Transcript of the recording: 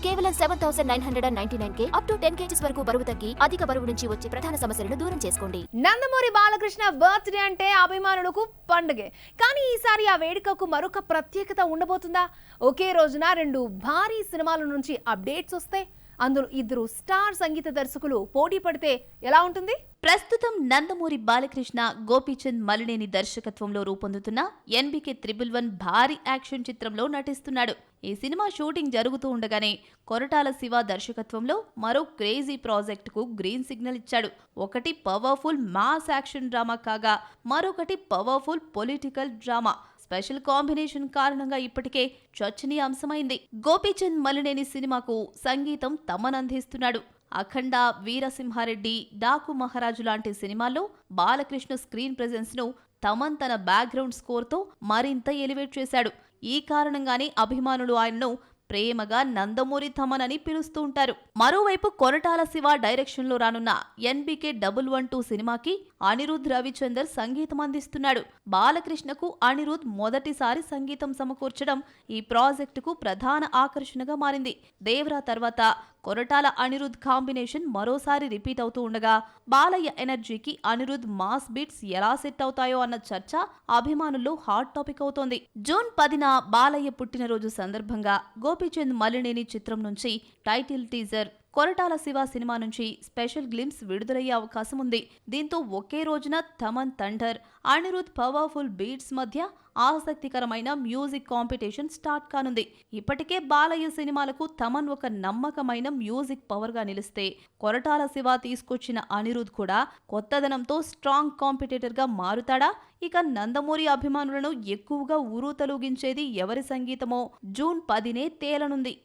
కేవలం 7,999K up to 10 kgs వరకు బరువు తగ్గి అధిక బరువు నుంచి వచ్చే ప్రధాన సమస్యలను దూరం చేసుకోండి. నందమూరి బాలకృష్ణ బర్త్డే అంటే అభిమానులకు పండుగే. కానీ ఈసారి ఆ వేడుకకు మరొక ప్రత్యేకత ఉండబోతుందా? ఒకే రోజున 2 భారీ సినిమాల నుంచి అప్డేట్స్ వస్తే అందులో 2 స్టార్ సంగీత దర్శకులు పోటీ పడితే ఎలా ఉంటుంది? ప్రస్తుతం నందమూరి బాలకృష్ణ, గోపీచంద్ మలినేని దర్శకత్వంలో రూపొందుతున్న NBK 111 భారీ యాక్షన్ చిత్రంలో నటిస్తున్నాడు. ఈ సినిమా షూటింగ్ జరుగుతూ ఉండగానే కొరటాల శివ దర్శకత్వంలో మరో క్రేజీ ప్రాజెక్టుకు గ్రీన్ సిగ్నల్ ఇచ్చాడు. ఒకటి పవర్ఫుల్ మాస్ యాక్షన్ డ్రామా కాగా మరొకటి powerful political drama. Special combination కారణంగా ఇప్పటికే చర్చనీయాంశమైంది. గోపీచంద్ మలినేని సినిమాకు సంగీతం తమన్ అందిస్తున్నాడు. అఖండ, వీరసింహారెడ్డి, డాకు మహారాజు లాంటి సినిమాల్లో బాలకృష్ణ స్క్రీన్ ప్రెజెన్స్ ను తమన్ తన బ్యాక్గ్రౌండ్ స్కోర్ తో మరింత ఎలివేట్ చేశాడు. ఈ కారణంగానే అభిమానులు ఆయనను ప్రేమగా నందమూరి తమన్ అని పిలుస్తూ ఉంటారు. మరోవైపు కొరటాల శివ డైరెక్షన్ లో రానున్న NBK 112 సినిమాకి అనిరుద్ రవిచందర్ సంగీతం అందిస్తున్నాడు. బాలకృష్ణకు అనిరుద్ మొదటిసారి సంగీతం సమకూర్చడం ఈ ప్రాజెక్టుకు ప్రధాన ఆకర్షణగా మారింది. దేవరా తర్వాత కొరటాల అనిరుద్ కాంబినేషన్ మరోసారి రిపీట్ అవుతూ ఉండగా బాలయ్య ఎనర్జీకి అనిరుద్ మాస్ బీట్స్ ఎలా సెట్ అవుతాయో అన్న చర్చ అభిమానుల్లో హాట్ టాపిక్ అవుతోంది. జూన్ 10న బాలయ్య పుట్టినరోజు సందర్భంగా గోపీచంద్ మలినేని చిత్రం నుంచి title teaser, Koratala Siva cinema నుంచి స్పెషల్ గ్లిమ్స్ విడుదలయ్యే అవకాశం ఉంది. దీంతో ఒకే రోజున Thaman thunder, Anirudh powerful beats మధ్య ఆసక్తికరమైన మ్యూజిక్ కాంపిటీషన్ స్టార్ట్ కానుంది. ఇప్పటికే బాలయ్య సినిమాలకు తమన్ ఒక నమ్మకమైన మ్యూజిక్ పవర్ గా నిలిస్తే, కొరటాల శివ తీసుకొచ్చిన అనిరుద్ కూడా కొత్తదనంతో స్ట్రాంగ్ కాంపిటేటర్ గా మారుతాడా? ఇక నందమూరి అభిమానులను ఎక్కువగా ఉరూతలూగించేది ఎవరి సంగీతమో జూన్ 10నే తేలనుంది.